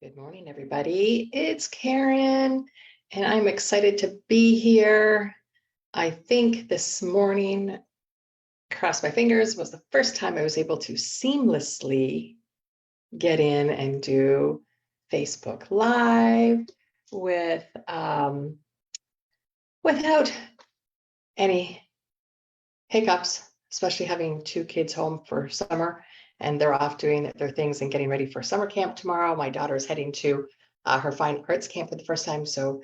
Good morning, everybody. It's Karen, and I'm excited to be here. I think this morning, cross my fingers, was the first time I was able to seamlessly get in and do Facebook Live without any hiccups, especially having two kids home for summer and they're off doing their things and getting ready for summer camp tomorrow. My daughter's heading to her fine arts camp for the first time. So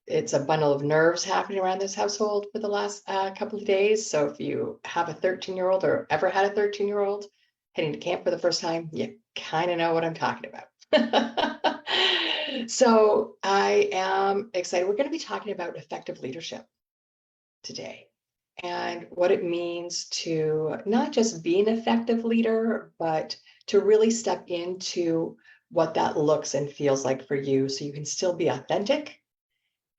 it's a bundle of nerves happening around this household for the last couple of days. So if you have a 13-year-old or ever had a 13-year-old heading to camp for the first time, you kind of know what I'm talking about. So I am excited. We're going to be talking about effective leadership today and what it means to not just be an effective leader, but to really step into what that looks and feels like for you so you can still be authentic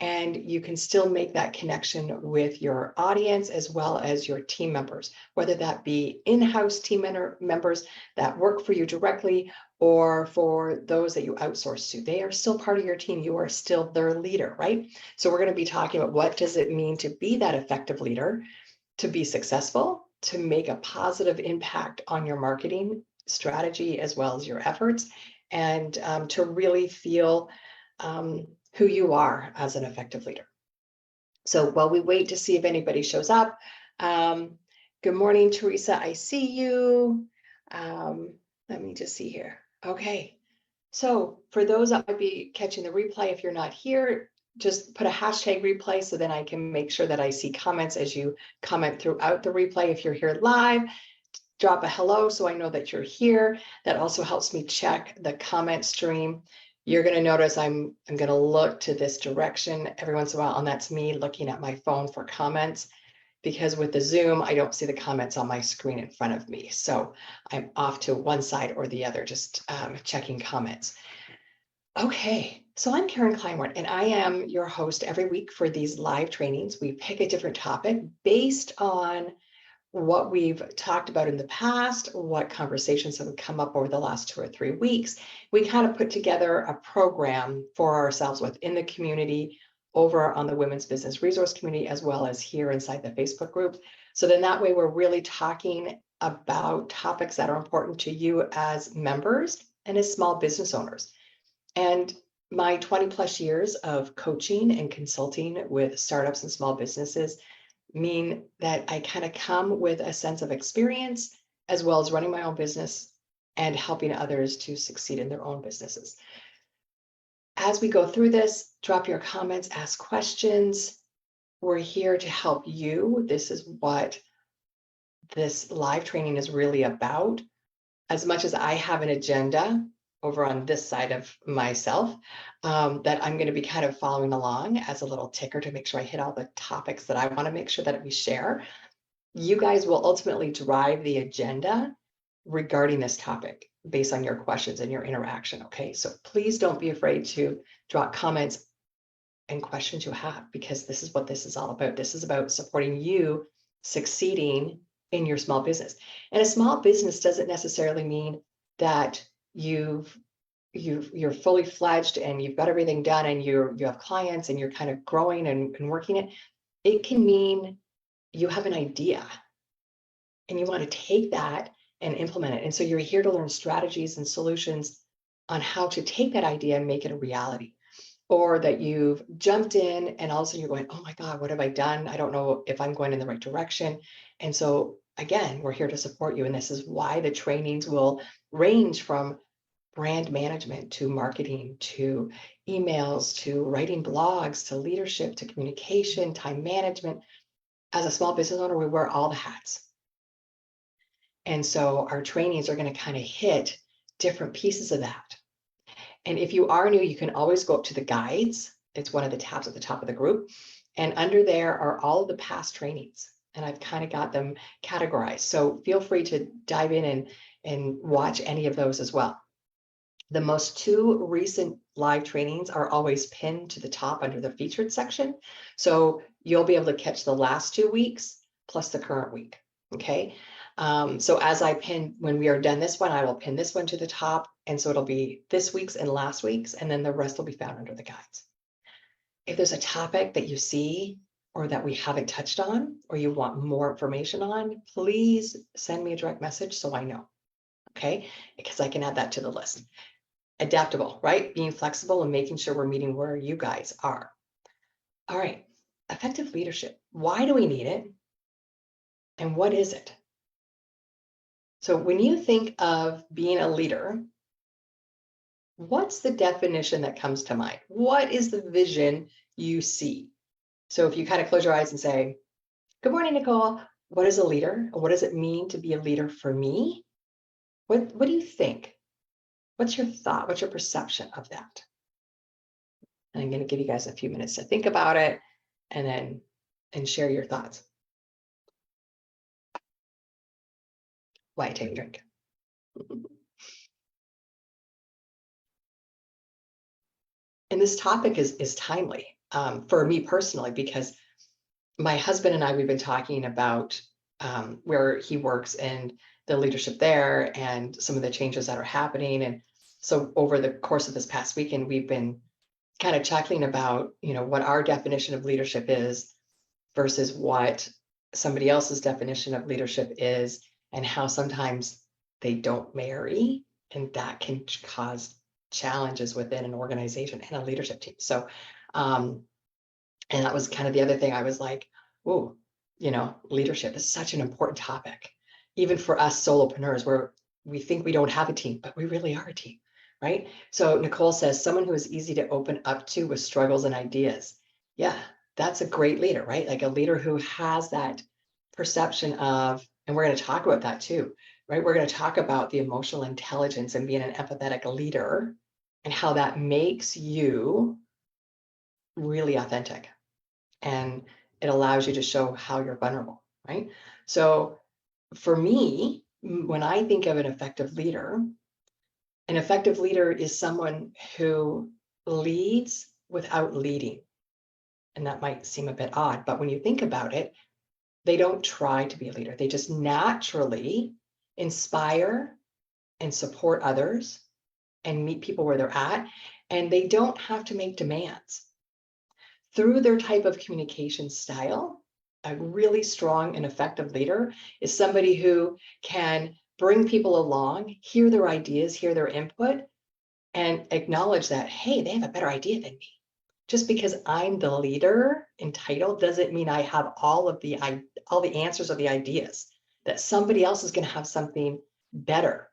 and you can still make that connection with your audience as well as your team members, whether that be in-house team members that work for you directly or for those that you outsource to. They are still part of your team. You are still their leader, right? So we're going to be talking about what does it mean to be that effective leader, to be successful, to make a positive impact on your marketing strategy as well as your efforts, and to really feel who you are as an effective leader. So while we wait to see if anybody shows up, good morning, Teresa, I see you. Let me just see here. Okay, so for those that might be catching the replay, if you're not here, just put a hashtag replay so then I can make sure that I see comments as you comment throughout the replay. If you're here live, drop a hello so I know that you're here. That also helps me check the comment stream. You're going to notice I'm going to look to this direction every once in a while, and that's me looking at my phone for comments, because with the Zoom, I don't see the comments on my screen in front of me. So I'm off to one side or the other, just checking comments. Okay, so I'm Karen Kleinwort, and I am your host every week for these live trainings. We pick a different topic based on what we've talked about in the past, what conversations have come up over the last 2 or 3 weeks. We kind of put together a program for ourselves within the community, over on the Women's Business Resource Community, as well as here inside the Facebook group. So then that way we're really talking about topics that are important to you as members and as small business owners. And my 20 plus years of coaching and consulting with startups and small businesses mean that I kind of come with a sense of experience as well as running my own business and helping others to succeed in their own businesses. As we go through this, drop your comments, ask questions. We're here to help you. This is what this live training is really about. As much as I have an agenda over on this side of myself, that I'm going to be kind of following along as a little ticker to make sure I hit all the topics that I want to make sure that we share. You guys will ultimately drive the agenda regarding this topic based on your questions and your interaction. Okay, so please don't be afraid to drop comments and questions you have, because this is what this is all about. This is about supporting you succeeding in your small business. And a small business doesn't necessarily mean that you're fully fledged and you've got everything done and you have clients and you're kind of growing and working it. It can mean you have an idea and you want to take that and implement it. And so you're here to learn strategies and solutions on how to take that idea and make it a reality. Or that you've jumped in and all of a sudden you're going, oh my God, what have I done? I don't know if I'm going in the right direction. And so again, we're here to support you. And this is why the trainings will range from brand management to marketing, to emails, to writing blogs, to leadership, to communication, time management. As a small business owner, we wear all the hats. And so our trainings are going to kind of hit different pieces of that. And if you are new, you can always go up to the guides. It's one of the tabs at the top of the group. And under there are all of the past trainings. And I've kind of got them categorized. So feel free to dive in and watch any of those as well. The most 2 recent live trainings are always pinned to the top under the featured section. So you'll be able to catch the last 2 weeks plus the current week. Okay. So as I pin, when we are done this one, I will pin this one to the top. And so it'll be this week's and last week's, and then the rest will be found under the guides. If there's a topic that you see or that we haven't touched on, or you want more information on, please send me a direct message so I know, okay? Because I can add that to the list. Adaptable, right? Being flexible and making sure we're meeting where you guys are. All right, effective leadership. Why do we need it? And what is it? So when you think of being a leader, what's the definition that comes to mind? What is the vision you see? So if you kind of close your eyes and say, good morning, Nicole. What is a leader? What does it mean to be a leader for me? What do you think? What's your thought? What's your perception of that? And I'm going to give you guys a few minutes to think about it and share your thoughts. Why take a drink? And this topic is timely for me personally, because my husband and I, we've been talking about where he works and the leadership there and some of the changes that are happening. And so over the course of this past weekend, we've been kind of chuckling about, what our definition of leadership is versus what somebody else's definition of leadership is, and how sometimes they don't marry, and that can cause challenges within an organization and a leadership team. So, and that was kind of the other thing. I was like, oh, leadership is such an important topic, even for us solopreneurs, where we think we don't have a team, but we really are a team, right? So Nicole says, someone who is easy to open up to with struggles and ideas. Yeah, that's a great leader, right? Like a leader who has that perception of, and we're going to talk about that too, right? We're going to talk about the emotional intelligence and being an empathetic leader and how that makes you really authentic. And it allows you to show how you're vulnerable, right? So for me, when I think of an effective leader is someone who leads without leading. And that might seem a bit odd, but when you think about it, they don't try to be a leader. They just naturally inspire and support others and meet people where they're at. And they don't have to make demands. Through their type of communication style, a really strong and effective leader is somebody who can bring people along, hear their ideas, hear their input, and acknowledge that, hey, they have a better idea than me. Just because I'm the leader in title doesn't mean I have all the answers or the ideas. That somebody else is going to have something better,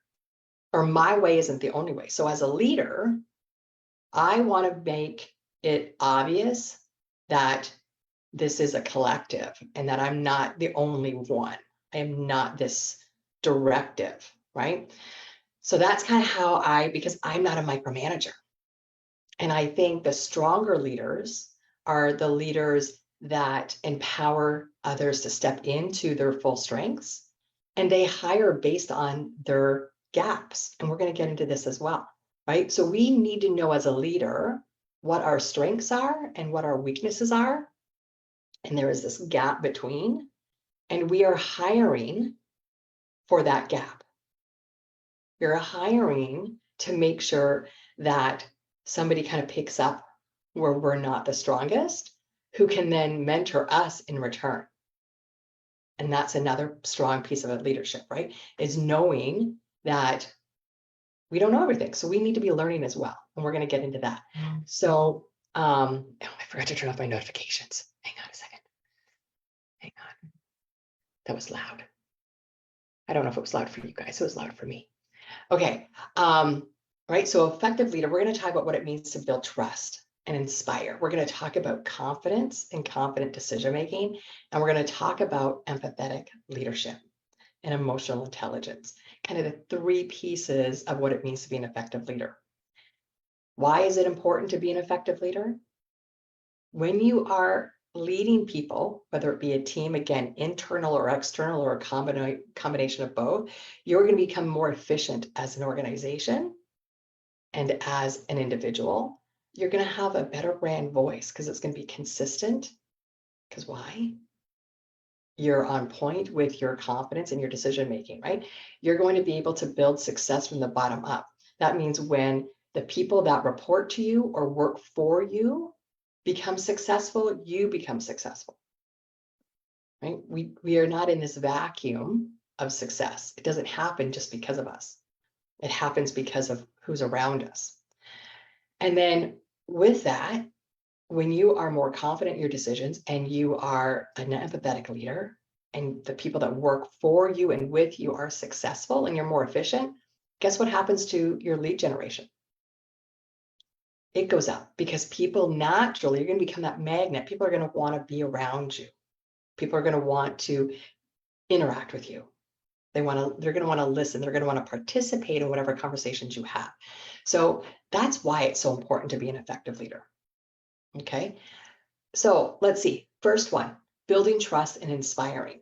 or my way isn't the only way. So as a leader, I want to make it obvious that this is a collective and that I'm not the only one. I am not this directive, right? So that's kind of how because I'm not a micromanager. And I think the stronger leaders are the leaders that empower others to step into their full strengths, and they hire based on their gaps. And we're going to get into this as well, right? So we need to know as a leader what our strengths are and what our weaknesses are. And there is this gap between, and we are hiring for that gap. We're hiring to make sure that somebody kind of picks up where we're not the strongest, who can then mentor us in return. And that's another strong piece of leadership, right? Is knowing that we don't know everything. So we need to be learning as well. And we're going to get into that. So I forgot to turn off my notifications. Hang on a second. Hang on. That was loud. I don't know if it was loud for you guys. It was loud for me. Okay. Right. So effective leader, we're going to talk about what it means to build trust and inspire. We're going to talk about confidence and confident decision-making. And we're going to talk about empathetic leadership and emotional intelligence, kind of the three pieces of what it means to be an effective leader. Why is it important to be an effective leader? When you are leading people, whether it be a team, again, internal or external, or a combination of both, you're going to become more efficient as an organization and as an individual. You're going to have a better brand voice because it's going to be consistent. Because why? you're on point with your confidence and your decision making, right? You're going to be able to build success from the bottom up. That means when the people that report to you or work for you become successful, you become successful, right? We are not in this vacuum of success. It doesn't happen just because of us. It happens because of who's around us. And then with that, when you are more confident in your decisions and you are an empathetic leader and the people that work for you and with you are successful and you're more efficient, guess what happens to your lead generation? It goes up because people naturally, you're going to become that magnet. People are going to want to be around you. People are going to want to interact with you. They're going to want to listen. They're going to want to participate in whatever conversations you have. So that's why it's so important to be an effective leader. Okay. So let's see. First one, building trust and inspiring.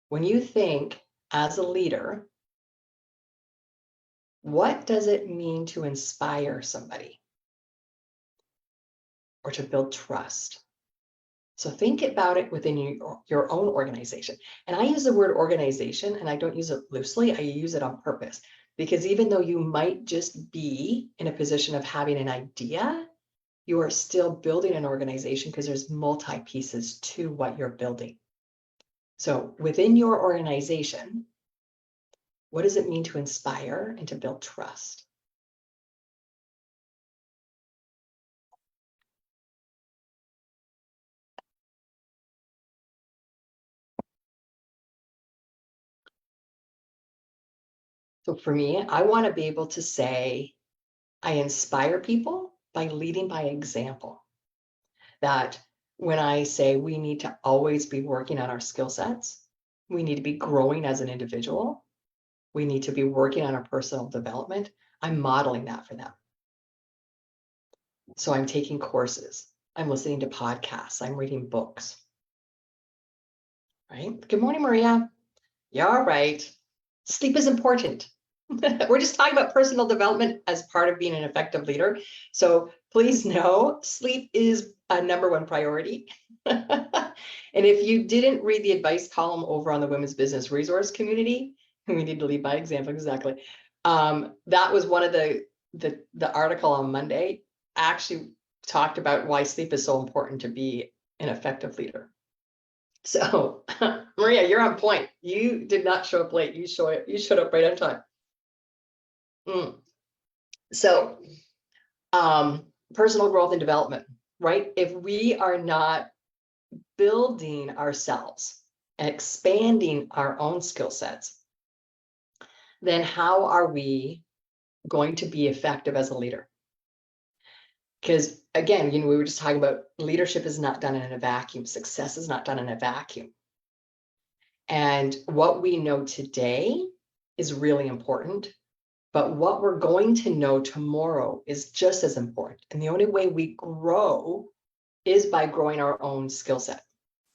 When you think as a leader, what does it mean to inspire somebody or to build trust? So think about it within your own organization. And I use the word organization and I don't use it loosely. I use it on purpose because even though you might just be in a position of having an idea, you are still building an organization because there's multi pieces to what you're building. So within your organization, what does it mean to inspire and to build trust? So for me, I want to be able to say, I inspire people by leading by example. That when I say we need to always be working on our skill sets, we need to be growing as an individual, we need to be working on our personal development, I'm modeling that for them. So I'm taking courses, I'm listening to podcasts, I'm reading books. Right? Good morning, Maria. Yeah, all right. Sleep is important. We're just talking about personal development as part of being an effective leader. So please know sleep is a number one priority. And if you didn't read the advice column over on the Women's Business Resource Community, we need to lead by example, exactly. That was one of the article on Monday actually talked about why sleep is so important to be an effective leader. So Maria, you're on point. You did not show up late. You showed up right on time. So personal growth and development, right? If we are not building ourselves and expanding our own skill sets, then how are we going to be effective as a leader? Because again, we were just talking about leadership is not done in a vacuum. Success is not done in a vacuum. And what we know today is really important, but what we're going to know tomorrow is just as important. And the only way we grow is by growing our own skill set,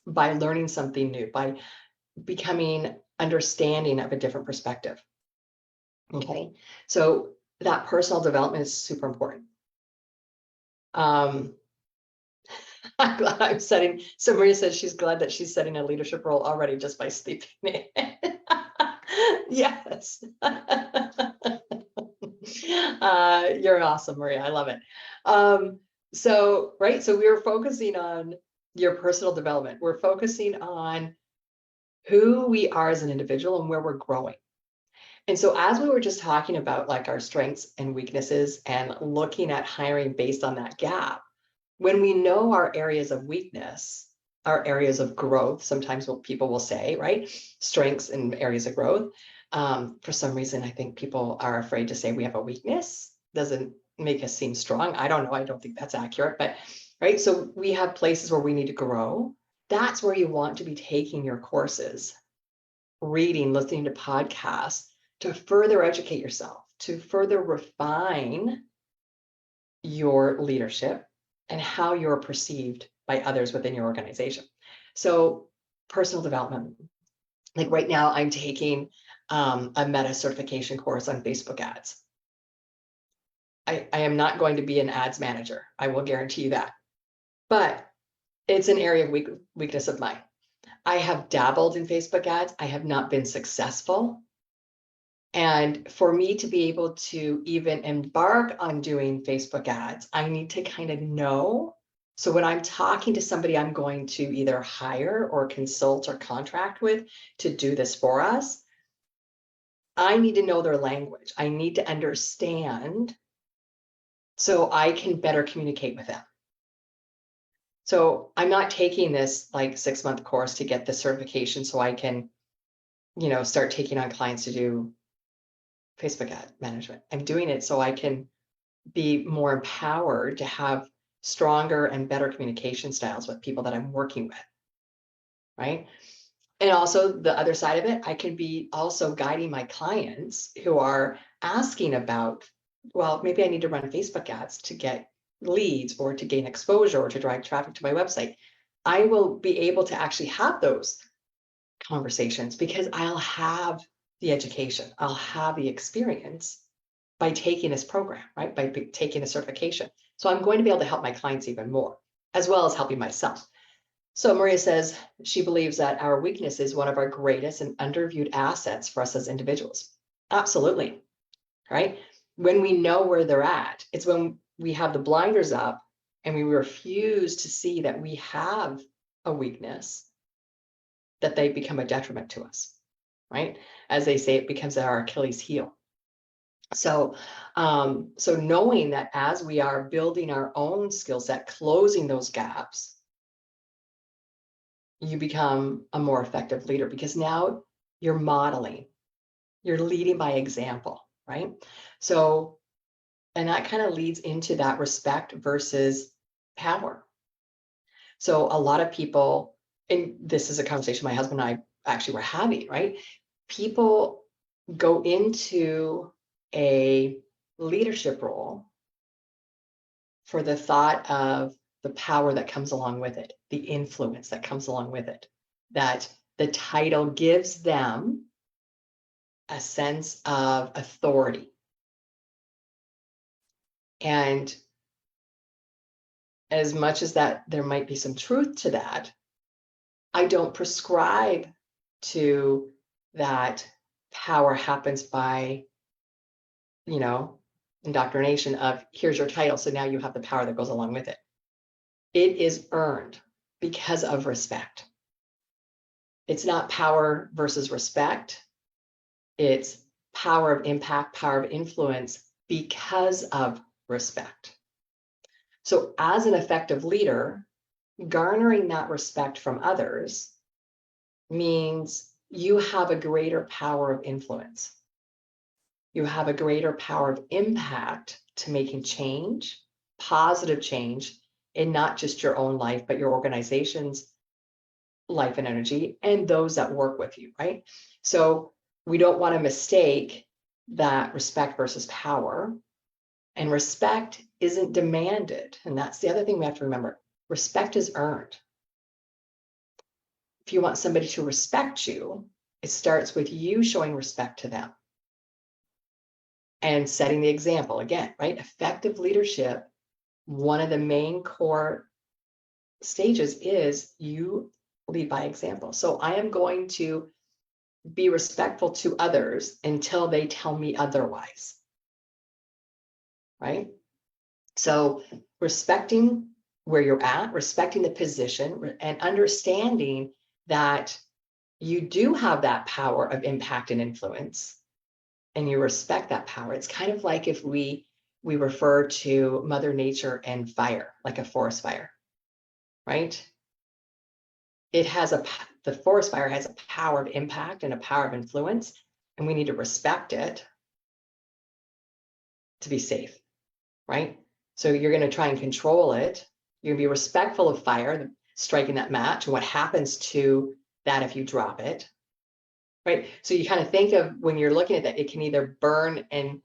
by learning something new, by becoming understanding of a different perspective. Okay, so that personal development is super important. I'm glad I'm setting, so Maria says she's glad that she's setting a leadership role already just by sleeping. Yes. You're awesome, Maria. I love it. So we were focusing on your personal development. We're focusing on who we are as an individual and where we're growing. And so as we were just talking about like our strengths and weaknesses and looking at hiring based on that gap, when we know our areas of weakness, our areas of growth, sometimes what people will say, right? Strengths and areas of growth. For some reason, I think people are afraid to say we have a weakness. Doesn't make us seem strong. I don't know. I don't think that's accurate, but right. So we have places where we need to grow. That's where you want to be taking your courses, reading, listening to podcasts to further educate yourself, to further refine your leadership and how you're perceived by others within your organization. So personal development, like right now I'm taking a meta certification course on Facebook ads. I am not going to be an ads manager. I will guarantee you that, but it's an area of weakness of mine. I have dabbled in Facebook ads. I have not been successful. And for me to be able to even embark on doing Facebook ads, I need to kind of know. So when I'm talking to somebody I'm going to either hire or consult or contract with to do this for us, I need to know their language. I need to understand so I can better communicate with them. So I'm not taking this like 6-month course to get the certification so I can, start taking on clients to do Facebook ad management. I'm doing it so I can be more empowered to have stronger and better communication styles with people that I'm working with, right? And also the other side of it, I can be also guiding my clients who are asking about, well, maybe I need to run Facebook ads to get leads or to gain exposure or to drive traffic to my website. I will be able to actually have those conversations because I'll have the education, I'll have the experience by taking this program, right? By taking a certification. So I'm going to be able to help my clients even more, as well as helping myself. So Maria says she believes that our weakness is one of our greatest and underviewed assets for us as individuals. Absolutely, right? When we know where they're at, it's when we have the blinders up and we refuse to see that we have a weakness that they become a detriment to us, right? As they say, it becomes our Achilles heel. So knowing that as we are building our own skill set, closing those gaps, you become a more effective leader because now you're modeling, you're leading by example, right? So, and that kind of leads into that respect versus power. So a lot of people, and this is a conversation my husband and I actually were having, right? People go into a leadership role for the thought of the power that comes along with it, the influence that comes along with it, that the title gives them a sense of authority. And as much as that there might be some truth to that, I don't prescribe to that power happens by, indoctrination of here's your title, so now you have the power that goes along with it. It is earned because of respect. It's not power versus respect. It's power of impact, power of influence because of respect. So as an effective leader, garnering that respect from others means you have a greater power of influence. You have a greater power of impact to making change, positive change, in not just your own life, but your organization's life and energy and those that work with you, right? So we don't want to mistake that respect versus power. And respect isn't demanded. And that's the other thing we have to remember. Respect is earned. If you want somebody to respect you, it starts with you showing respect to them and setting the example again, right? Effective leadership, one of the main core stages is you lead by example. So I am going to be respectful to others until they tell me otherwise, right? So respecting where you're at, respecting the position, and understanding that you do have that power of impact and influence, and you respect that power. It's kind of like if we refer to Mother Nature and fire, like a forest fire, right? The forest fire has a power of impact and a power of influence, and we need to respect it to be safe, right? So you're going to try and control it. You're going to be respectful of fire, striking that match, and what happens to that if you drop it, right? So you kind of think of when you're looking at that, it can either burn and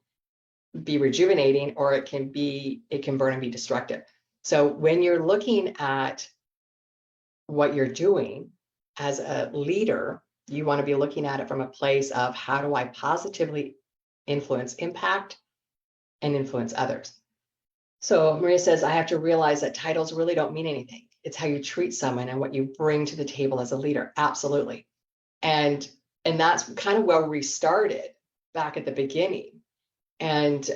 be rejuvenating, or it can burn and be destructive. So when you're looking at what you're doing as a leader, you want to be looking at it from a place of how do I positively influence, impact, and influence others. So Maria says, I have to realize that titles really don't mean anything. It's how you treat someone and what you bring to the table as a leader. Absolutely. And that's kind of where we started back at the beginning. And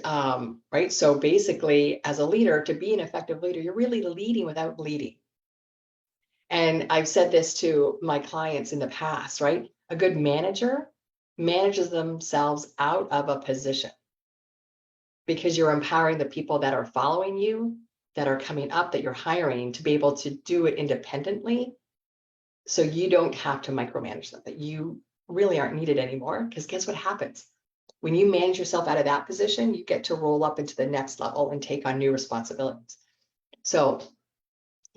right. So basically, as a leader, to be an effective leader, you're really leading without leading. And I've said this to my clients in the past, right? A good manager manages themselves out of a position because you're empowering the people that are following you, that are coming up, that you're hiring to be able to do it independently. So you don't have to micromanage them, that you really aren't needed anymore. Because guess what happens? When you manage yourself out of that position, you get to roll up into the next level and take on new responsibilities. So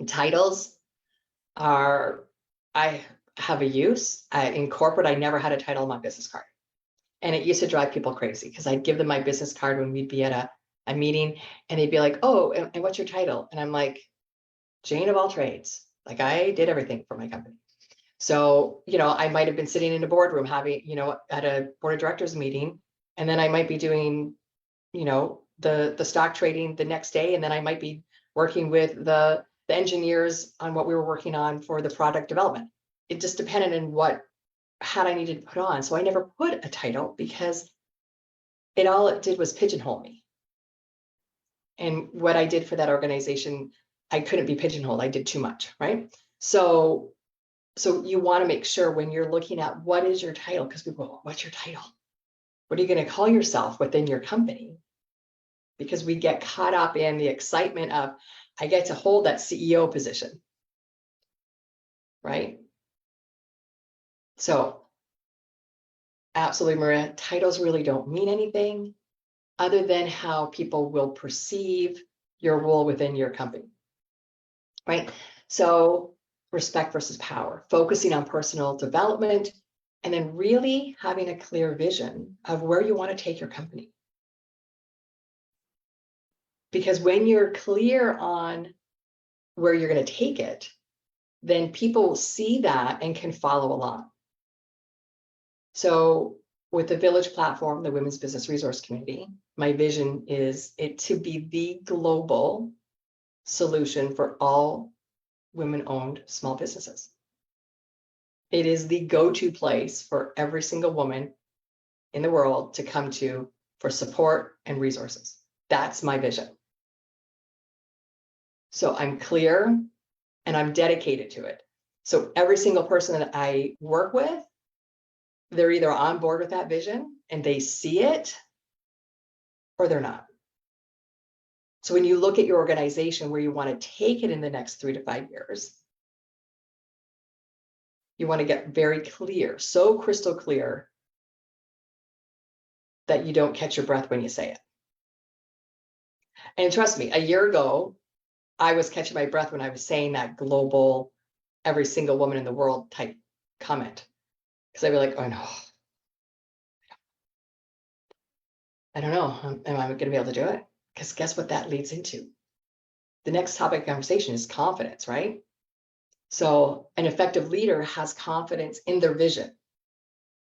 titles are, I have a use. In corporate, I never had a title on my business card. And it used to drive people crazy because I'd give them my business card when we'd be at a meeting and they'd be like, oh, and what's your title? And I'm like, Jane of all trades. Like I did everything for my company. So, I might have been sitting in a boardroom having, at a board of directors meeting, and then I might be doing, the stock trading the next day. And then I might be working with the engineers on what we were working on for the product development. It just depended on what hat I needed to put on. So I never put a title because all it did was pigeonhole me. And what I did for that organization, I couldn't be pigeonholed. I did too much, right? So you want to make sure when you're looking at what is your title, because people go, what's your title? What are you going to call yourself within your company? Because we get caught up in the excitement of, I get to hold that CEO position, right? So absolutely, Maria, titles really don't mean anything other than how people will perceive your role within your company, right? So respect versus power, focusing on personal development, and then really having a clear vision of where you want to take your company. Because when you're clear on where you're going to take it, then people will see that and can follow along. So with the Village platform, the Women's Business Resource Community, my vision is it to be the global solution for all women-owned small businesses. It is the go-to place for every single woman in the world to come to for support and resources. That's my vision. So I'm clear and I'm dedicated to it. So every single person that I work with, they're either on board with that vision and they see it, or they're not. So when you look at your organization where you want to take it in the next 3 to 5 years, you want to get very clear, so crystal clear that you don't catch your breath when you say it. And trust me, a year ago, I was catching my breath when I was saying that global, every single woman in the world type comment. Because I'd be like, oh no, I don't know, am I going to be able to do it? Because guess what that leads into? The next topic of conversation is confidence, right? So an effective leader has confidence in their vision.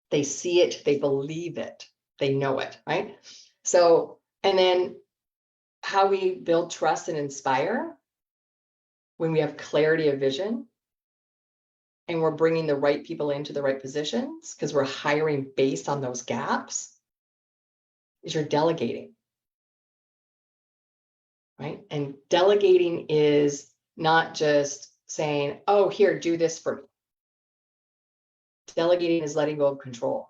They see it, they believe it, they know it, right? So, and then how we build trust and inspire when we have clarity of vision and we're bringing the right people into the right positions because we're hiring based on those gaps, is you're delegating, right? And delegating is not just saying, oh, here, do this for me. Delegating is letting go of control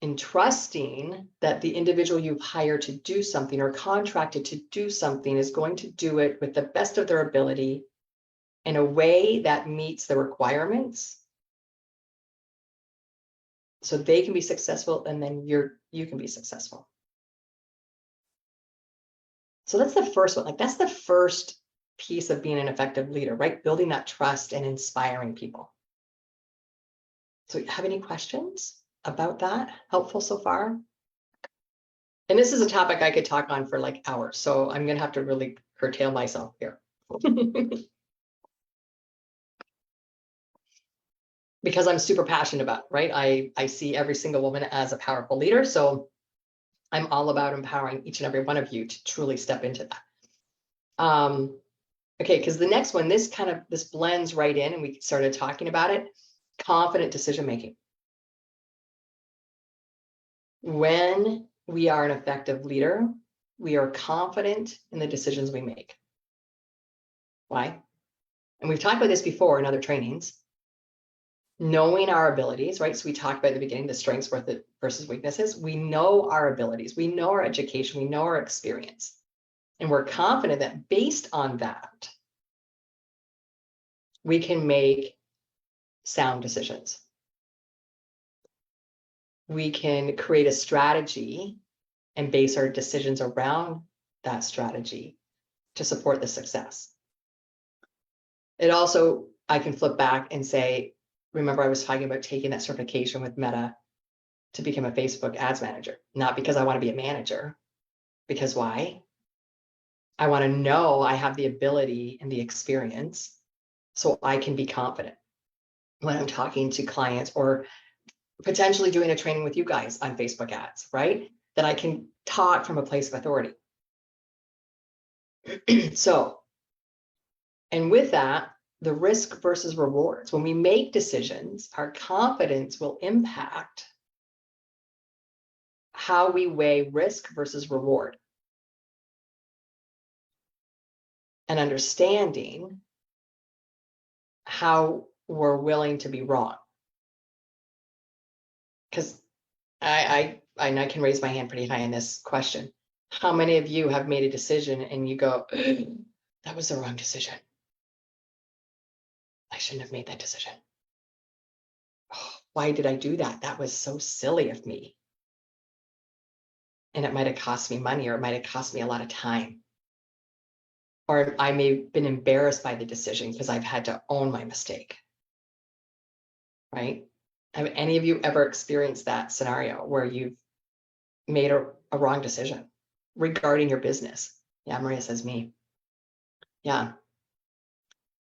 and trusting that the individual you've hired to do something or contracted to do something is going to do it with the best of their ability in a way that meets the requirements so they can be successful and then you can be successful. So that's the first one. Like that's the first piece of being an effective leader, right? Building that trust and inspiring people. So have any questions about that? Helpful so far? And this is a topic I could talk on for like hours. So I'm going to have to really curtail myself here. Because I'm super passionate about, right? I see every single woman as a powerful leader. So I'm all about empowering each and every one of you to truly step into that. Okay, because the next one, this blends right in, and we started talking about it. Confident decision making. When we are an effective leader, we are confident in the decisions we make. Why? And we've talked about this before in other trainings. Knowing our abilities, right? So we talked about at the beginning, the strengths versus weaknesses. We know our abilities, we know our education, we know our experience. And we're confident that based on that, we can make sound decisions. We can create a strategy and base our decisions around that strategy to support the success. It also, I can flip back and say, remember I was talking about taking that certification with Meta to become a Facebook ads manager, not because I want to be a manager, because why? I want to know I have the ability and the experience so I can be confident when I'm talking to clients or potentially doing a training with you guys on Facebook ads, right? That I can talk from a place of authority. So, and with that, the risk versus rewards. When we make decisions, our confidence will impact how we weigh risk versus reward. And understanding how we're willing to be wrong. Because I can raise my hand pretty high in this question. How many of you have made a decision and you go, that was the wrong decision? I shouldn't have made that decision. Oh, why did I do that? That was so silly of me. And it might have cost me money, or it might have cost me a lot of time. Or I may have been embarrassed by the decision because I've had to own my mistake. Right? Have any of you ever experienced that scenario where you've made a wrong decision regarding your business? Yeah, Maria says me. Yeah.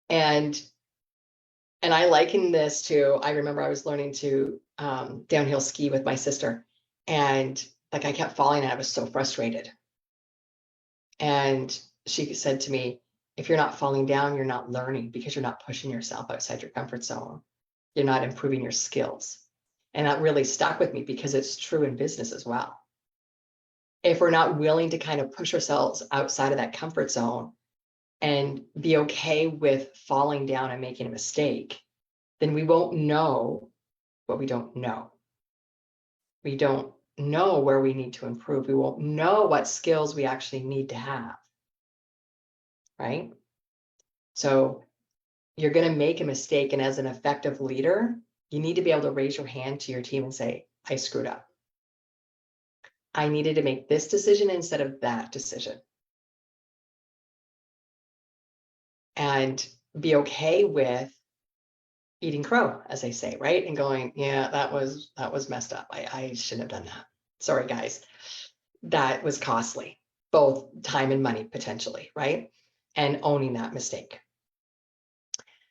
And I liken this to, I remember I was learning to downhill ski with my sister, and like I kept falling and I was so frustrated. And she said to me, if you're not falling down, you're not learning because you're not pushing yourself outside your comfort zone. You're not improving your skills. And that really stuck with me because it's true in business as well. If we're not willing to kind of push ourselves outside of that comfort zone and be okay with falling down and making a mistake, then we won't know what we don't know. We don't know where we need to improve. We won't know what skills we actually need to have, right? So you're going to make a mistake. And as an effective leader, you need to be able to raise your hand to your team and say, I screwed up. I needed to make this decision instead of that decision. And be okay with eating crow, as I say, right? And going, yeah, that was messed up. I shouldn't have done that. Sorry, guys. That was costly, both time and money, potentially, right? And owning that mistake.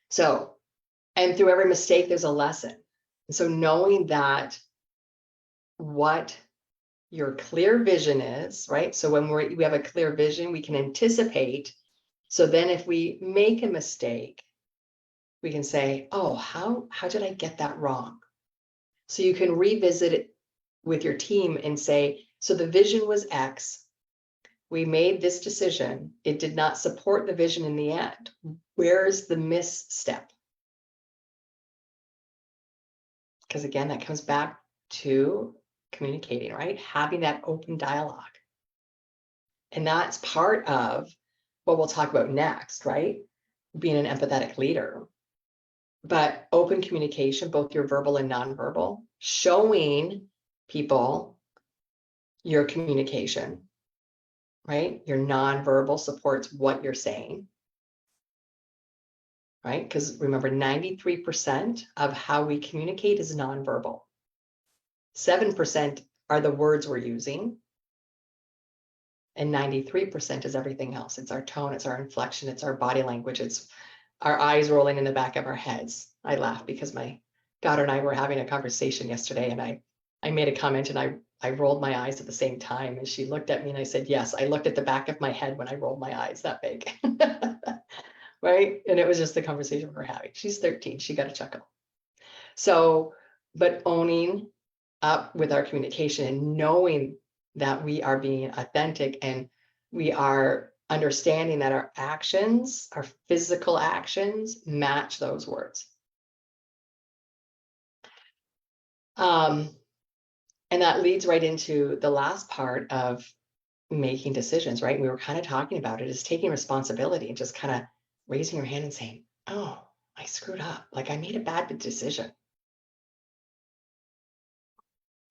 So, and through every mistake, there's a lesson. And so knowing that what your clear vision is, right? So when we have a clear vision, we can anticipate. So then if we make a mistake, we can say, oh, how did I get that wrong? So you can revisit it with your team and say, so the vision was X. We made this decision. It did not support the vision in the end. Where's the misstep? Because again, that comes back to communicating, right? Having that open dialogue. And that's part of what we'll talk about next, right? Being an empathetic leader. But open communication, both your verbal and nonverbal, showing people your communication, right? Your nonverbal supports what you're saying, right? Because remember, 93% of how we communicate is nonverbal. 7% are the words we're using. And 93% is everything else. It's our tone, it's our inflection, it's our body language, it's our eyes rolling in the back of our heads. I laugh because my daughter and I were having a conversation yesterday, and I made a comment and I rolled my eyes at the same time, and she looked at me and I said, yes, I looked at the back of my head when I rolled my eyes that big. right? And it was just the conversation we're having. She's 13, she got a chuckle. So, but owning up with our communication and knowing that we are being authentic and we are understanding that our actions, our physical actions, match those words. And that leads right into the last part of making decisions, right? We were kind of talking about it, is taking responsibility and just kind of raising your hand and saying, oh, I screwed up. Like I made a bad decision.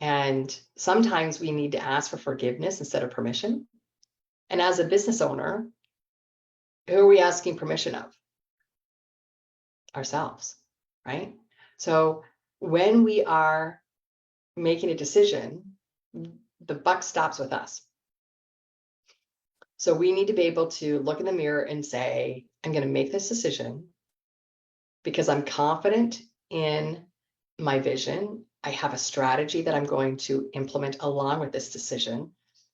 And sometimes we need to ask for forgiveness instead of permission. And as a business owner, who are we asking permission of? Ourselves, right? So when we are making a decision, the buck stops with us. So we need to be able to look in the mirror and say, I'm going to make this decision because I'm confident in my vision. I have a strategy that I'm going to implement along with this decision.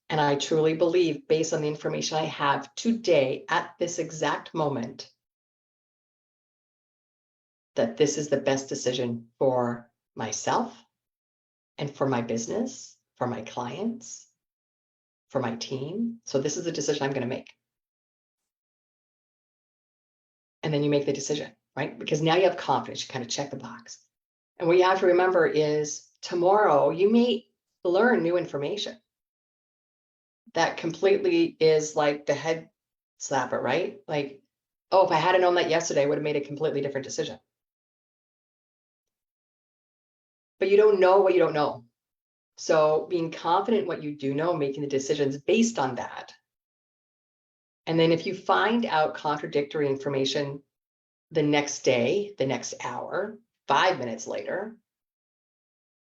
And I truly believe, based on the information I have today at this exact moment, that this is the best decision for myself and for my business, for my clients, for my team. So this is the decision I'm going to make. And then you make the decision, right? Because now you have confidence, you kind of check the box. And what you have to remember is tomorrow you may learn new information that completely is like the head slapper, right? Like, oh, if I had known that yesterday, I would have made a completely different decision. But you don't know what you don't know. So being confident in what you do know, making the decisions based on that. And then if you find out contradictory information the next day, the next hour, 5 minutes later,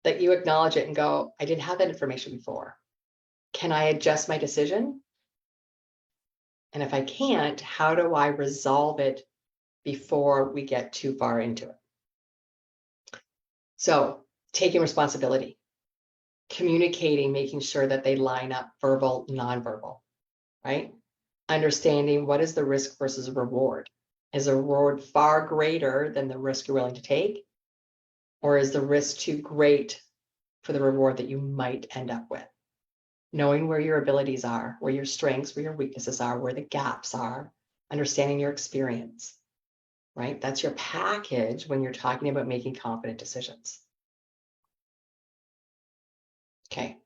that you acknowledge it and go, I didn't have that information before. Can I adjust my decision? And if I can't, how do I resolve it before we get too far into it? So taking responsibility, communicating, making sure that they line up verbal, nonverbal, right? Understanding what is the risk versus reward. Is the reward far greater than the risk you're willing to take? Or is the risk too great for the reward that you might end up with? Knowing where your abilities are, where your strengths, where your weaknesses are, where the gaps are, understanding your experience, right? That's your package when you're talking about making confident decisions. Okay,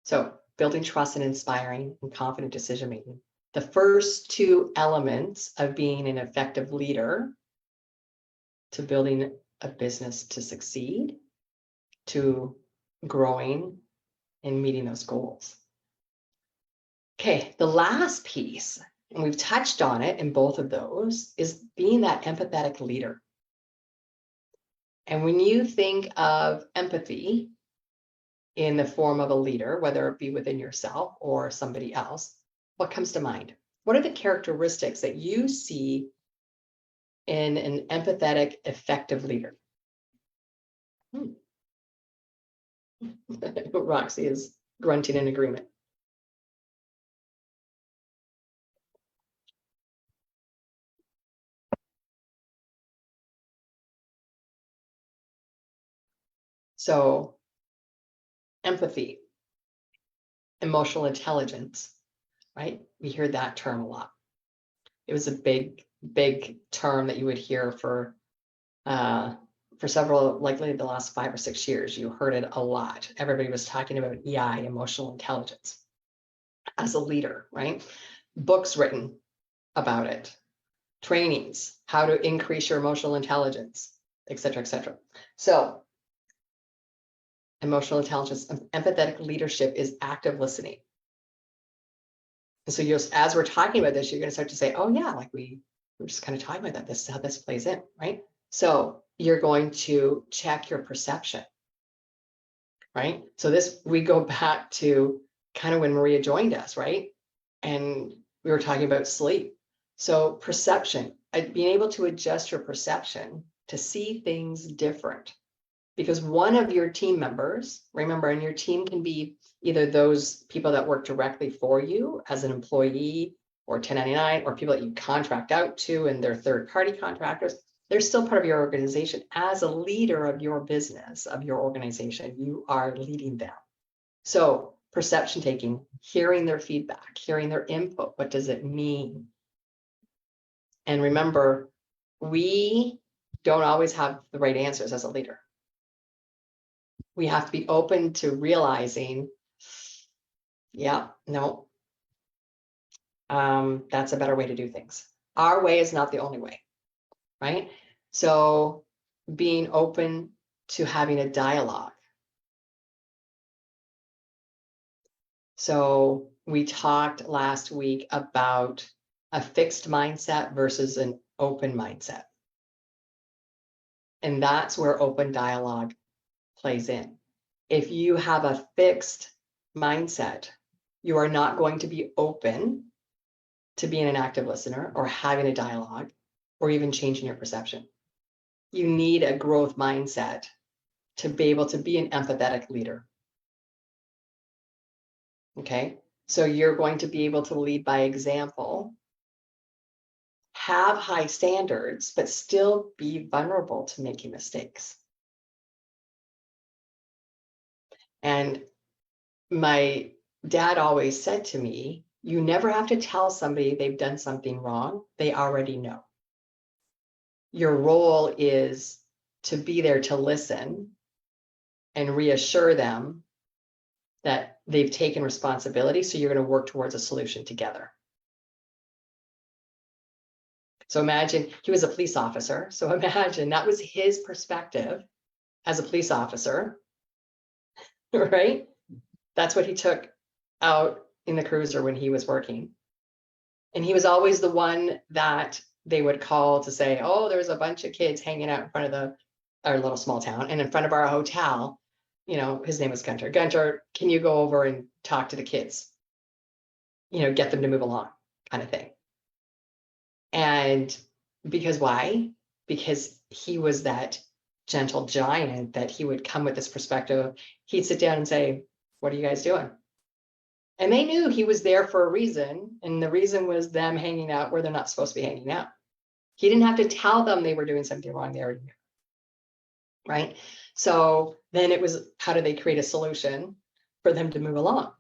so building trust and inspiring and confident decision making. The first two elements of being an effective leader to building a business to succeed, to growing and meeting those goals. Okay, the last piece, and we've touched on it in both of those, is being that empathetic leader. And when you think of empathy in the form of a leader, whether it be within yourself or somebody else, what comes to mind? What are the characteristics that you see in an empathetic, effective leader? Roxy is grunting in agreement. So empathy, emotional intelligence, right? We hear that term a lot. It was a big term that you would hear for several, likely the last 5 or 6 years. You heard it a lot. Everybody was talking about EI, emotional intelligence, as a leader, right? Books written about it, trainings, how to increase your emotional intelligence, et cetera, et cetera. So emotional intelligence, empathetic leadership is active listening. And so as we're talking about this, you're going to start to say, oh yeah, like we're just kind of talking about that. This is how this plays in, right? So you're going to check your perception, right? So we go back to kind of when Maria joined us, right? And we were talking about sleep. So perception, being able to adjust your perception to see things different. Because one of your team members, remember, and your team can be either those people that work directly for you as an employee or 1099 or people that you contract out to and they're third-party contractors, they're still part of your organization. As a leader of your business, of your organization, you are leading them. So perception taking, hearing their feedback, hearing their input. What does it mean? And remember, we don't always have the right answers as a leader. We have to be open to realizing, yeah, no, that's a better way to do things. Our way is not the only way, right? So being open to having a dialogue. So we talked last week about a fixed mindset versus an open mindset. And that's where open dialogue plays in. If you have a fixed mindset, you are not going to be open to being an active listener or having a dialogue or even changing your perception. You need a growth mindset to be able to be an empathetic leader. Okay, so you're going to be able to lead by example, have high standards, but still be vulnerable to making mistakes. And my dad always said to me, you never have to tell somebody they've done something wrong. They already know. Your role is to be there to listen and reassure them that they've taken responsibility. So you're going to work towards a solution together. So imagine he was a police officer. So imagine that was his perspective as a police officer, right? That's what he took out in the cruiser when he was working. And he was always the one that they would call to say, oh, there's a bunch of kids hanging out in front of our little small town and in front of our hotel. You know, his name was Gunter. Gunter, can you go over and talk to the kids? You know, get them to move along, kind of thing. And because why? Because he was that gentle giant that he would come with this perspective. He'd sit down and say, what are you guys doing? And they knew he was there for a reason. And the reason was them hanging out where they're not supposed to be hanging out. He didn't have to tell them they were doing something wrong. They already knew. Right? So then it was, how do they create a solution for them to move along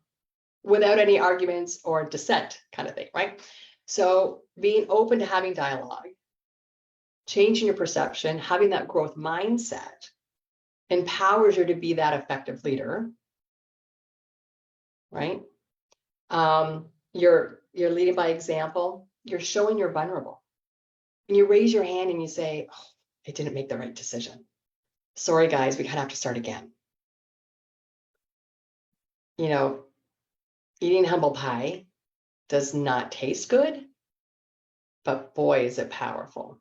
without any arguments or dissent kind of thing, right? So being open to having dialogue, changing your perception, having that growth mindset empowers you to be that effective leader, right? You're leading by example. You're showing you're vulnerable. And you raise your hand and you say, oh, I didn't make the right decision. Sorry, guys, we kind of have to start again. You know, eating humble pie does not taste good, but boy, is it powerful.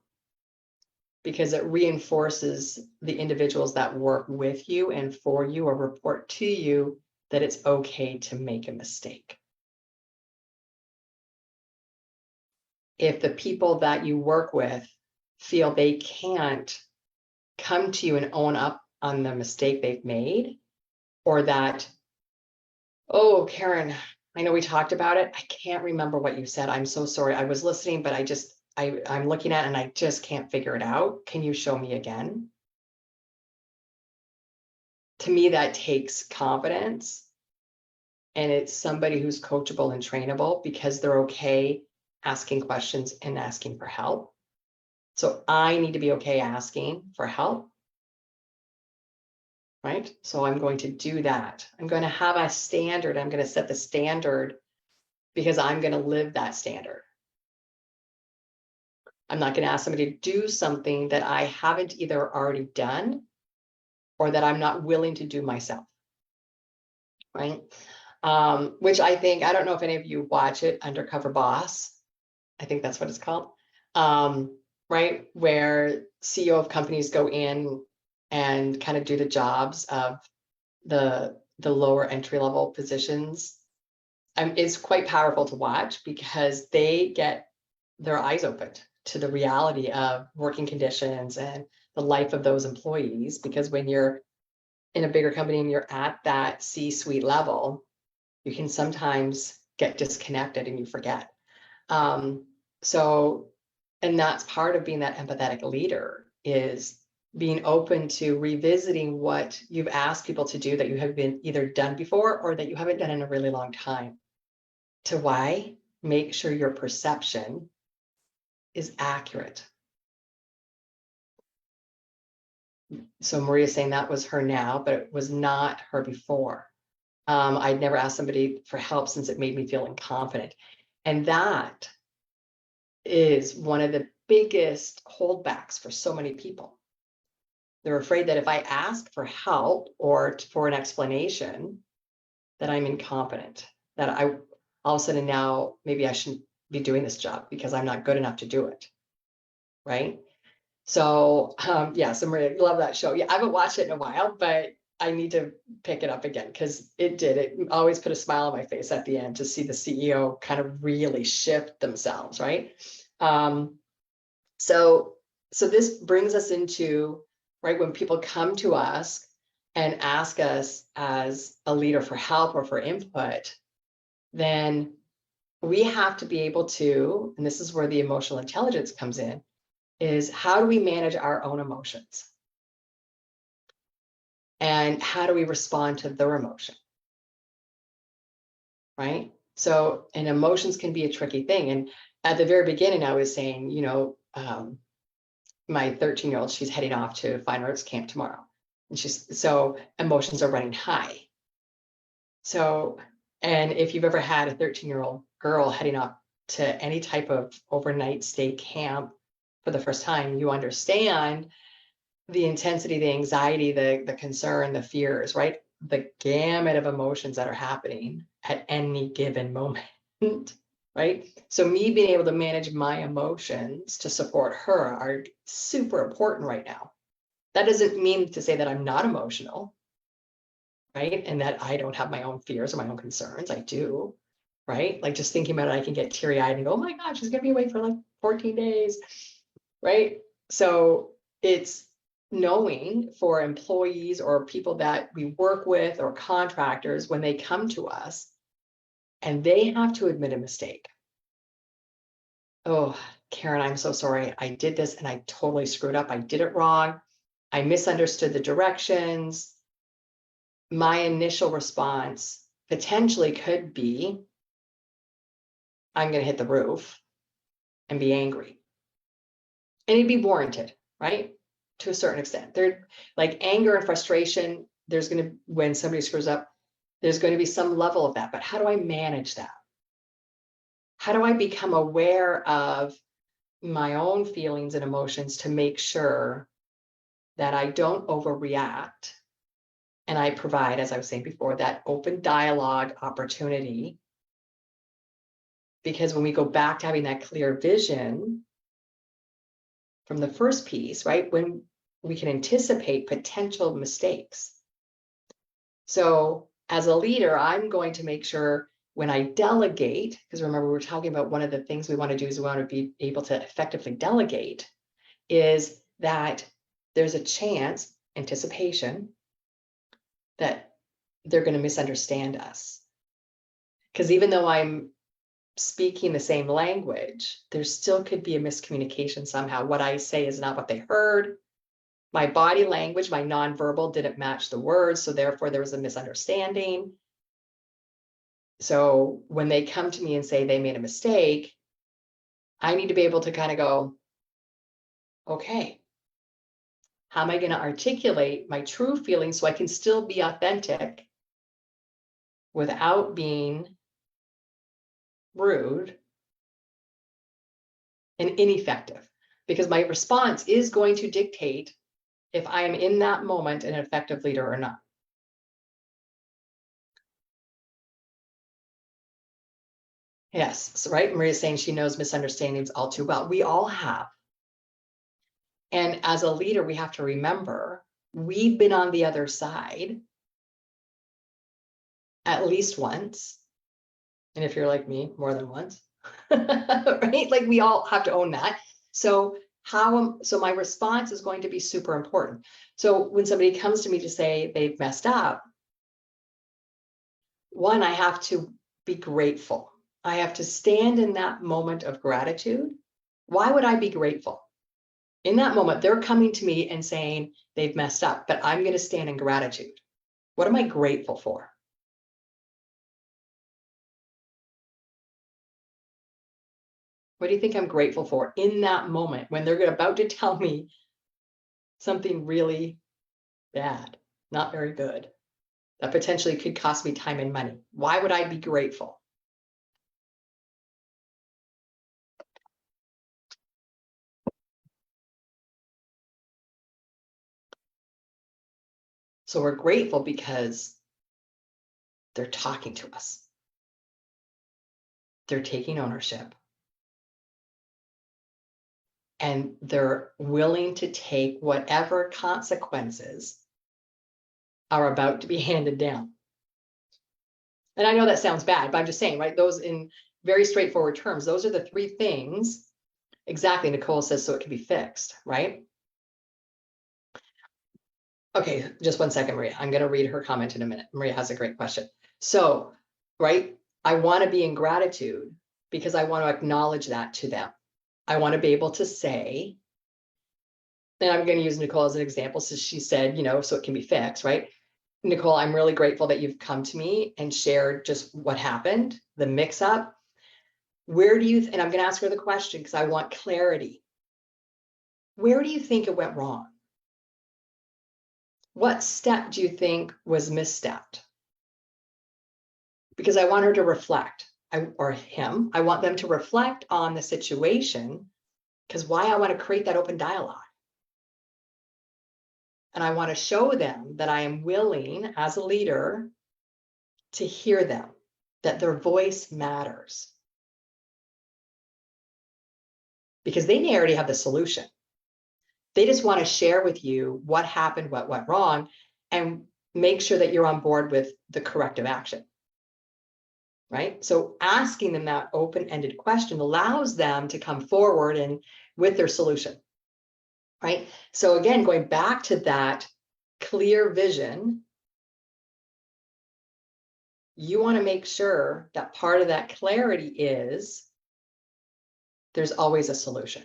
Because it reinforces the individuals that work with you and for you or report to you that it's okay to make a mistake. If the people that you work with feel they can't come to you and own up on the mistake they've made, or that, oh, Karen, I know we talked about it. I can't remember what you said. I'm so sorry. I was listening, but I'm looking at it and I just can't figure it out. Can you show me again? To me, that takes confidence. And it's somebody who's coachable and trainable because they're okay asking questions and asking for help. So I need to be okay asking for help. Right? So I'm going to do that. I'm going to have a standard. I'm going to set the standard because I'm going to live that standard. I'm not going to ask somebody to do something that I haven't either already done or that I'm not willing to do myself. Right? Which I think, I don't know if any of you watch it, Undercover Boss. I think that's what it's called. Right? Where CEO of companies go in and kind of do the jobs of the lower entry level positions. It's quite powerful to watch because they get their eyes opened to the reality of working conditions and the life of those employees. Because when you're in a bigger company and you're at that C-suite level, you can sometimes get disconnected and you forget. So, and that's part of being that empathetic leader, is being open to revisiting what you've asked people to do that you have been either done before or that you haven't done in a really long time. To why? Make sure your perception is accurate. So Maria's saying that was her now, but it was not her before. I'd never asked somebody for help since it made me feel incompetent. And that is one of the biggest holdbacks for so many people. They're afraid that if I ask for help or for an explanation, that I'm incompetent, that I all of a sudden now maybe I shouldn't be doing this job because I'm not good enough to do it. Right. So yeah, so Maria, love that show. Yeah, I haven't watched it in a while, but I need to pick it up again because it always put a smile on my face at the end to see the CEO kind of really shift themselves, right? So this brings us into, right, when people come to us and ask us as a leader for help or for input, then we have to be able to, and this is where the emotional intelligence comes in, is how do we manage our own emotions? And how do we respond to their emotion? Right? So, and emotions can be a tricky thing. And at the very beginning, I was saying, my 13-year-old, she's heading off to fine arts camp tomorrow. And so emotions are running high. So, and if you've ever had a 13-year-old girl heading off to any type of overnight stay camp for the first time, you understand the intensity, the anxiety, the concern, the fears, right? The gamut of emotions that are happening at any given moment, right? So me being able to manage my emotions to support her are super important right now. That doesn't mean to say that I'm not emotional, right? And that I don't have my own fears or my own concerns. I do, right? Like just thinking about it, I can get teary-eyed and go, oh my God, she's gonna be away for like 14 days, right? So it's knowing for employees or people that we work with or contractors, when they come to us and they have to admit a mistake. Oh, Karen, I'm so sorry. I did this and I totally screwed up. I did it wrong. I misunderstood the directions. My initial response potentially could be, I'm going to hit the roof and be angry. And it'd be warranted, right? To a certain extent. They're like anger and frustration. There's going to, when somebody screws up, there's going to be some level of that. But how do I manage that? How do I become aware of my own feelings and emotions to make sure that I don't overreact and I provide, as I was saying before, that open dialogue opportunity? Because when we go back to having that clear vision from the first piece, right, when we can anticipate potential mistakes. So as a leader, I'm going to make sure when I delegate, because remember, we're talking about one of the things we want to do is we want to be able to effectively delegate, is that there's a chance, anticipation, that they're going to misunderstand us. Because even though I'm speaking the same language, there still could be a miscommunication somehow. What I say is not what they heard. My body language, my nonverbal didn't match the words, so therefore there was a misunderstanding. So when they come to me and say they made a mistake, I need to be able to kind of go, okay, how am I going to articulate my true feelings so I can still be authentic without being rude and ineffective? Because my response is going to dictate if I am in that moment an effective leader or not. Yes, so, right. Maria's saying she knows misunderstandings all too well. We all have. And as a leader, we have to remember we've been on the other side at least once. And if you're like me, more than once, right? Like we all have to own that. So so my response is going to be super important. So when somebody comes to me to say they've messed up, one, I have to be grateful. I have to stand in that moment of gratitude. Why would I be grateful? In that moment, they're coming to me and saying they've messed up, but I'm going to stand in gratitude. What am I grateful for? What do you think I'm grateful for in that moment when they're about to tell me something really bad, not very good, that potentially could cost me time and money? Why would I be grateful? So we're grateful because they're talking to us. They're taking ownership. And they're willing to take whatever consequences are about to be handed down. And I know that sounds bad, but I'm just saying, right? Those, in very straightforward terms, those are the three things. Exactly, Nicole says, so it can be fixed, right? Okay, just one second, Maria. I'm going to read her comment in a minute. Maria has a great question. So, right, I want to be in gratitude because I want to acknowledge that to them. I want to be able to say, and I'm going to use Nicole as an example, since she said, so it can be fixed, right? Nicole, I'm really grateful that you've come to me and shared just what happened, the mix up. Where do you, and I'm going to ask her the question because I want clarity. Where do you think it went wrong? What step do you think was misstepped? Because I want her to reflect, or him, I want them to reflect on the situation, because why I want to create that open dialogue. And I want to show them that I am willing, as a leader, to hear them, that their voice matters. Because they may already have the solution. They just want to share with you what happened, what went wrong, and make sure that you're on board with the corrective action. Right? So asking them that open-ended question allows them to come forward and with their solution. Right? So again, going back to that clear vision, you want to make sure that part of that clarity is there's always a solution.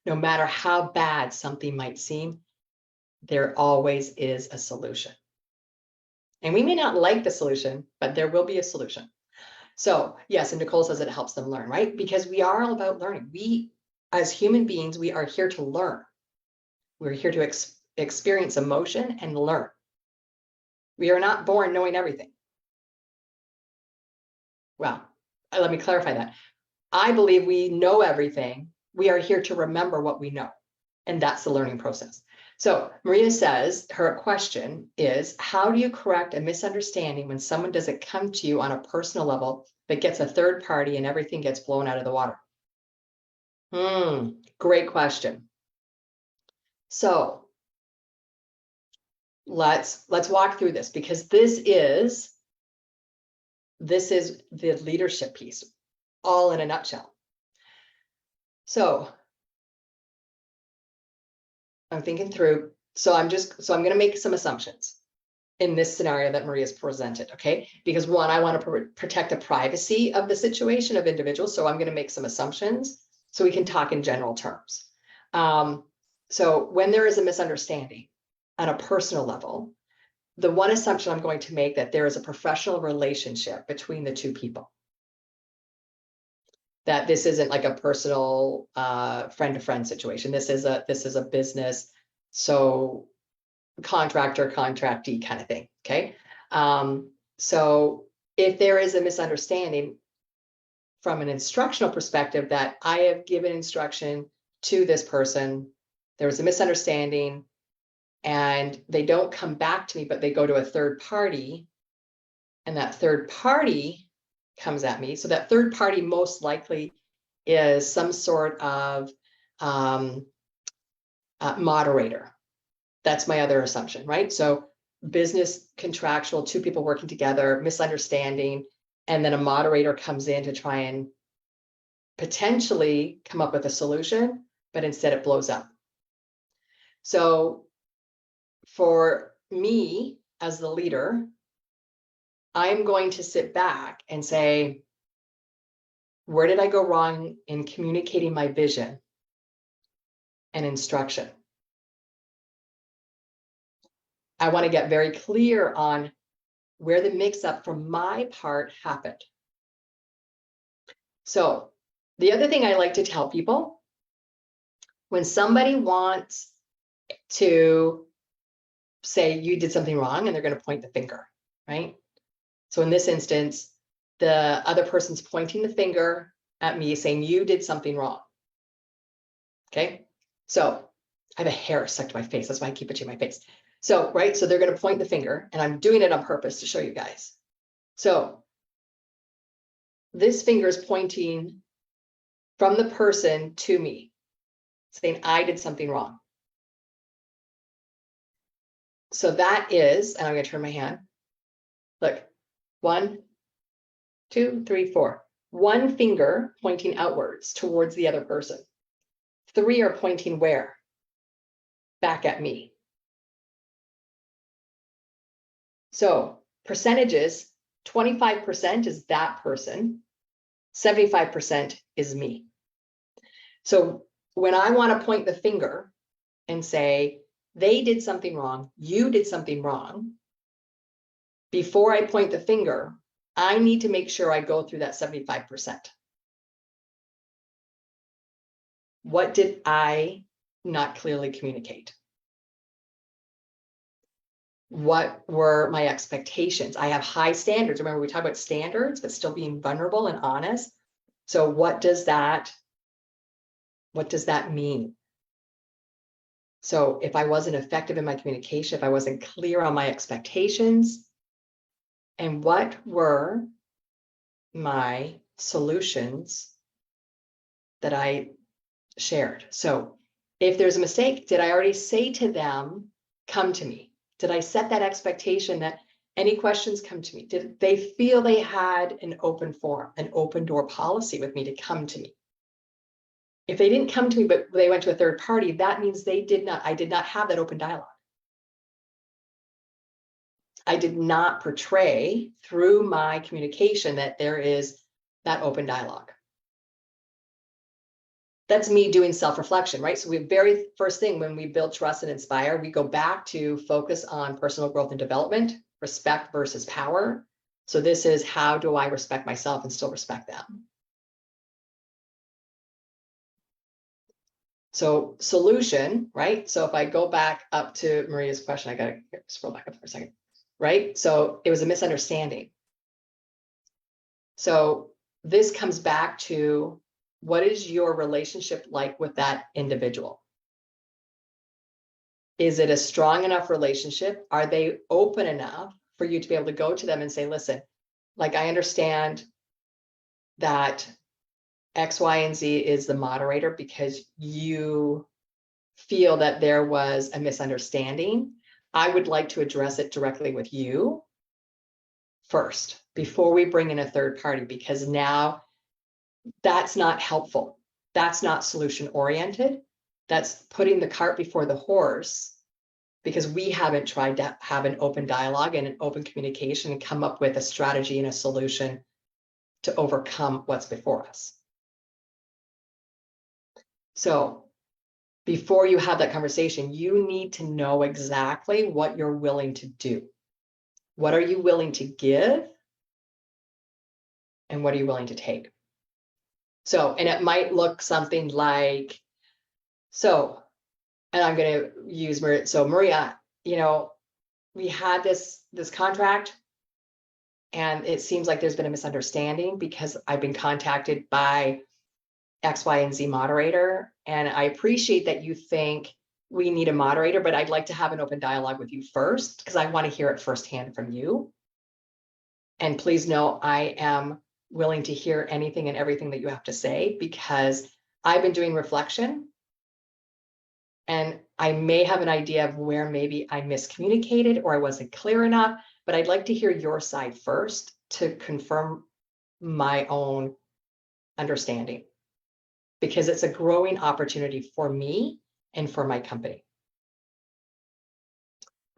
No matter how bad something might seem, there always is a solution. And we may not like the solution, but there will be a solution. So yes, and Nicole says it helps them learn, right? Because we are all about learning. We, as human beings, we are here to learn. We're here to experience emotion and learn. We are not born knowing everything. Well, let me clarify that. I believe we know everything. We are here to remember what we know. And that's the learning process. So Maria says her question is, how do you correct a misunderstanding when someone doesn't come to you on a personal level, but gets a third party and everything gets blown out of the water? Great question. So let's walk through this, because this is the leadership piece, all in a nutshell. So I'm thinking through. So I'm going to make some assumptions in this scenario that Maria's presented, okay? Because one, I want to protect the privacy of the situation of individuals. So I'm going to make some assumptions so we can talk in general terms. So when there is a misunderstanding on a personal level, the one assumption I'm going to make that there is a professional relationship between the two people. That this isn't like a personal friend-to-friend situation. This is a business, so contractor, contractee kind of thing. Okay. So if there is a misunderstanding from an instructional perspective, that I have given instruction to this person, there was a misunderstanding, and they don't come back to me, but they go to a third party, and that third party comes at me. So that third party most likely is some sort of moderator. That's my other assumption, right? So business, contractual, two people working together, misunderstanding, and then a moderator comes in to try and potentially come up with a solution, but instead it blows up. So for me as the leader, I'm going to sit back and say, Where did I go wrong in communicating my vision and instruction? I want to get very clear on where the mix-up from my part happened. So the other thing I like to tell people, when somebody wants to say you did something wrong and they're going to point the finger, right? So in this instance, the other person's pointing the finger at me saying you did something wrong. Okay. So I have a hair stuck to my face. That's why I keep it to my face. So, right. So they're going to point the finger and I'm doing it on purpose to show you guys. So this finger is pointing from the person to me saying I did something wrong. So that is, and I'm going to turn my hand. Look, 1, 2, 3, 4. One finger pointing outwards towards the other person. 3 are pointing where? Back at me. So percentages, 25% is that person, 75% is me. So when I want to point the finger and say, they did something wrong, you did something wrong, before I point the finger, I need to make sure I go through that 75%. What did I not clearly communicate? What were my expectations? I have high standards. Remember, we talked about standards, but still being vulnerable and honest. So what does that mean? So if I wasn't effective in my communication, if I wasn't clear on my expectations, and what were my solutions that I shared? So if there's a mistake, did I already say to them, come to me? Did I set that expectation that any questions come to me? Did they feel they had an open forum, an open door policy with me to come to me? If they didn't come to me, but they went to a third party, that means I did not have that open dialogue. I did not portray through my communication that there is that open dialogue. That's me doing self-reflection, right? So we very first thing when we build trust and inspire, we go back to focus on personal growth and development, respect versus power. So this is, how do I respect myself and still respect them? So solution, right? So if I go back up to Maria's question, I got to scroll back up for a second, right? So it was a misunderstanding. So this comes back to, what is your relationship like with that individual? Is it a strong enough relationship? Are they open enough for you to be able to go to them and say, listen, like, I understand that X, Y, and Z is the moderator because you feel that there was a misunderstanding. I would like to address it directly with you first before we bring in a third party, because now that's not helpful. That's not solution oriented. That's putting the cart before the horse, because we haven't tried to have an open dialogue and an open communication and come up with a strategy and a solution to overcome what's before us. So before you have that conversation, you need to know exactly what you're willing to do. What are you willing to give? And what are you willing to take? So, and it might look something like, so, and I'm going to use Maria. So Maria, you know, we had this contract, and it seems like there's been a misunderstanding because I've been contacted by X, Y, and Z moderator. And I appreciate that you think we need a moderator, but I'd like to have an open dialogue with you first, because I want to hear it firsthand from you. And please know I am willing to hear anything and everything that you have to say, because I've been doing reflection and I may have an idea of where maybe I miscommunicated or I wasn't clear enough, but I'd like to hear your side first to confirm my own understanding, because it's a growing opportunity for me and for my company.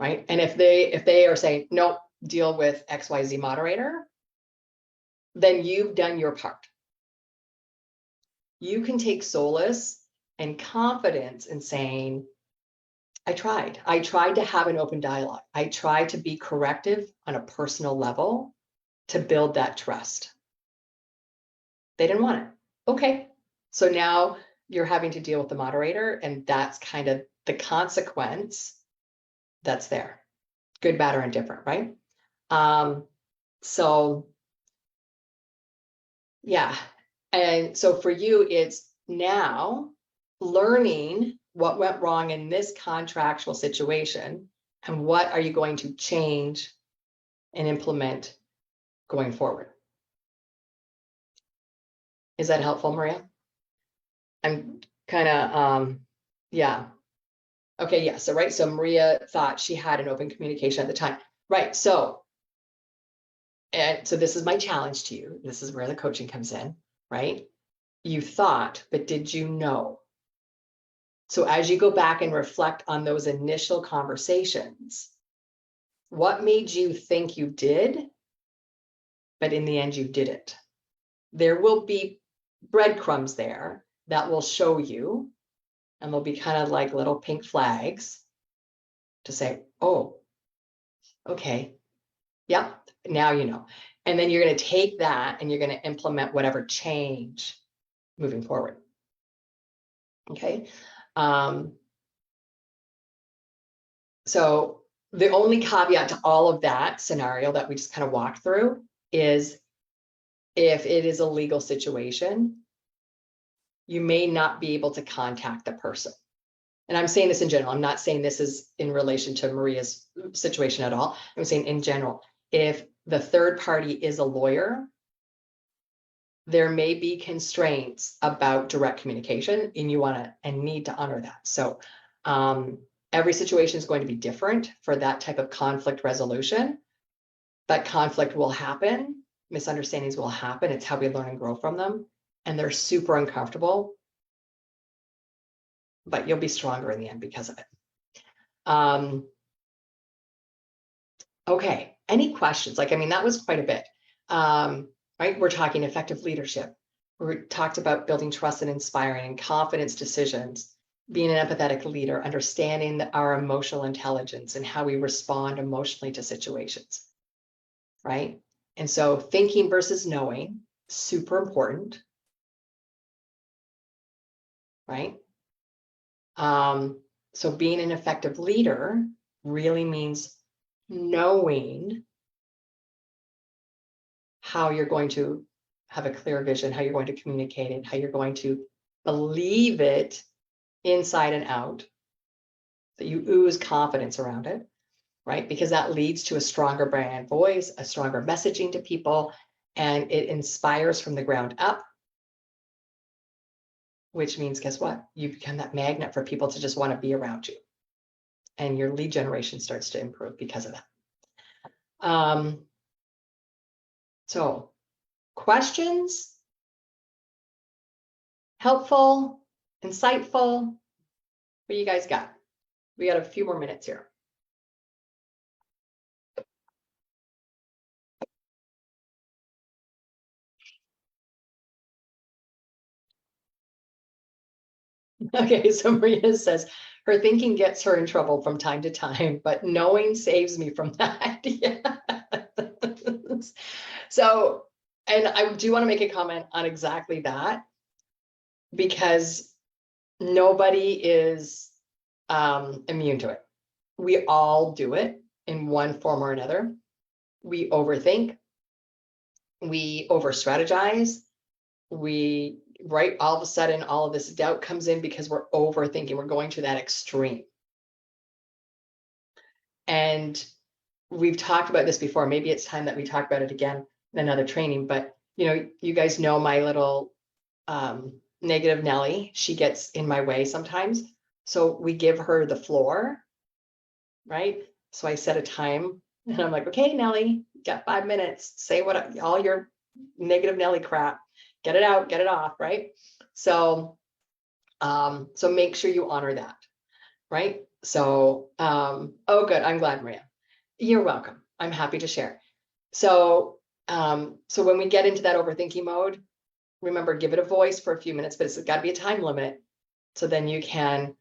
Right. And if they are saying, nope, deal with XYZ moderator, then you've done your part. you can take solace and confidence in saying, I tried to have an open dialogue. I tried to be corrective on a personal level to build that trust. They didn't want it. Okay. So now you're having to deal with the moderator, and that's kind of the consequence that's there. Good, bad, or indifferent, right? So yeah. And so for you, it's now learning what went wrong in this contractual situation and what are you going to change and implement going forward. Is that helpful, Maria? I'm kind of, yeah. Okay, yeah, so right, so Maria thought she had an open communication at the time. Right, so, and so this is my challenge to you. This is where the coaching comes in, right? You thought, but did you know? So as you go back and reflect on those initial conversations, what made you think you did, but in the end you didn't? There will be breadcrumbs there that will show you, and they'll be kind of like little pink flags to say, oh, okay, yep, now you know. And then you're going to take that and you're going to implement whatever change moving forward. Okay. So the only caveat to all of that scenario that we just kind of walked through is if it is a legal situation, you may not be able to contact the person. And I'm saying this in general. I'm not saying this is in relation to Maria's situation at all. I'm saying in general, if the third party is a lawyer, there may be constraints about direct communication, and you want to and need to honor that. So every situation is going to be different for that type of conflict resolution. That conflict will happen. Misunderstandings will happen. It's how we learn and grow from them. And they're super uncomfortable, but you'll be stronger in the end because of it. Okay, any questions? Like, I mean, that was quite a bit, right? We're talking effective leadership. We talked about building trust and inspiring and confidence decisions, being an empathetic leader, understanding our emotional intelligence and how we respond emotionally to situations, right? And so thinking versus knowing, super important, right? So being an effective leader really means knowing how you're going to have a clear vision, how you're going to communicate it, how you're going to believe it inside and out, that you ooze confidence around it, right? Because that leads to a stronger brand voice, a stronger messaging to people, and it inspires from the ground up, which means, guess what? You become that magnet for people to just want to be around you. And your lead generation starts to improve because of that. So questions? Helpful? Insightful? What you guys got? We got a few more minutes here. Okay, so Maria says, her thinking gets her in trouble from time to time, but knowing saves me from that. Yes. So, and I do want to make a comment on exactly that, because nobody is immune to it. We all do it in one form or another. We overthink, we over strategize, we, right, all of a sudden all of this doubt comes in because we're overthinking, we're going to that extreme. And we've talked about this before. Maybe it's time that we talk about it again in another training, but you know, you guys know my little negative Nelly. She gets in my way sometimes. So we give her the floor, right? So I set a time and I'm like, okay, Nelly, you got 5 minutes. Say what, all your negative Nelly crap, get it out, get it off, right? So, so make sure you honor that, right? So, oh, good. I'm glad, Maria. You're welcome. I'm happy to share. So, so when we get into that overthinking mode, remember, give it a voice for a few minutes, but it's got to be a time limit. So then you can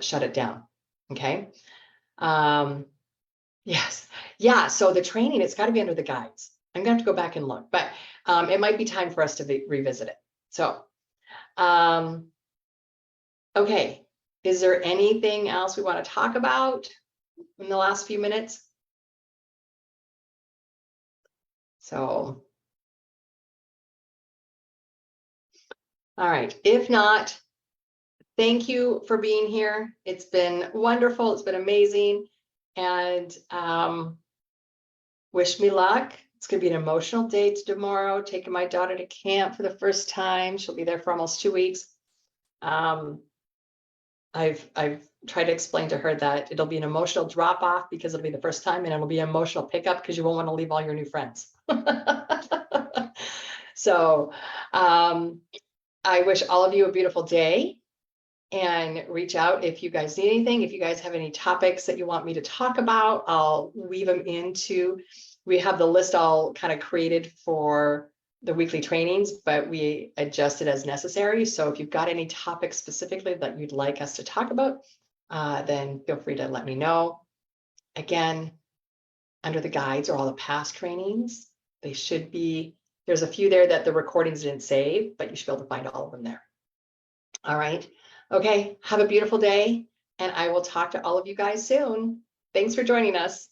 shut it down. Okay. Yes. Yeah. So the training, it's got to be under the guides. I'm going to have to go back and look, but it might be time for us to revisit it. So, okay. Is there anything else we want to talk about in the last few minutes? So, all right. If not, thank you for being here. It's been wonderful. It's been amazing. And wish me luck. It's going to be an emotional day tomorrow, taking my daughter to camp for the first time. She'll be there for almost 2 weeks. I've tried to explain to her that it'll be an emotional drop off because it'll be the first time, and it'll be an emotional pickup because you won't want to leave all your new friends. So I wish all of you a beautiful day, and reach out if you guys need anything. If you guys have any topics that you want me to talk about, I'll weave them into, we have the list all kind of created for the weekly trainings, but we adjust it as necessary. So if you've got any topics specifically that you'd like us to talk about, then feel free to let me know. Again, under the guides are all the past trainings. They should be, there's a few there that the recordings didn't save, but you should be able to find all of them there. All right. Okay. Have a beautiful day, and I will talk to all of you guys soon. Thanks for joining us.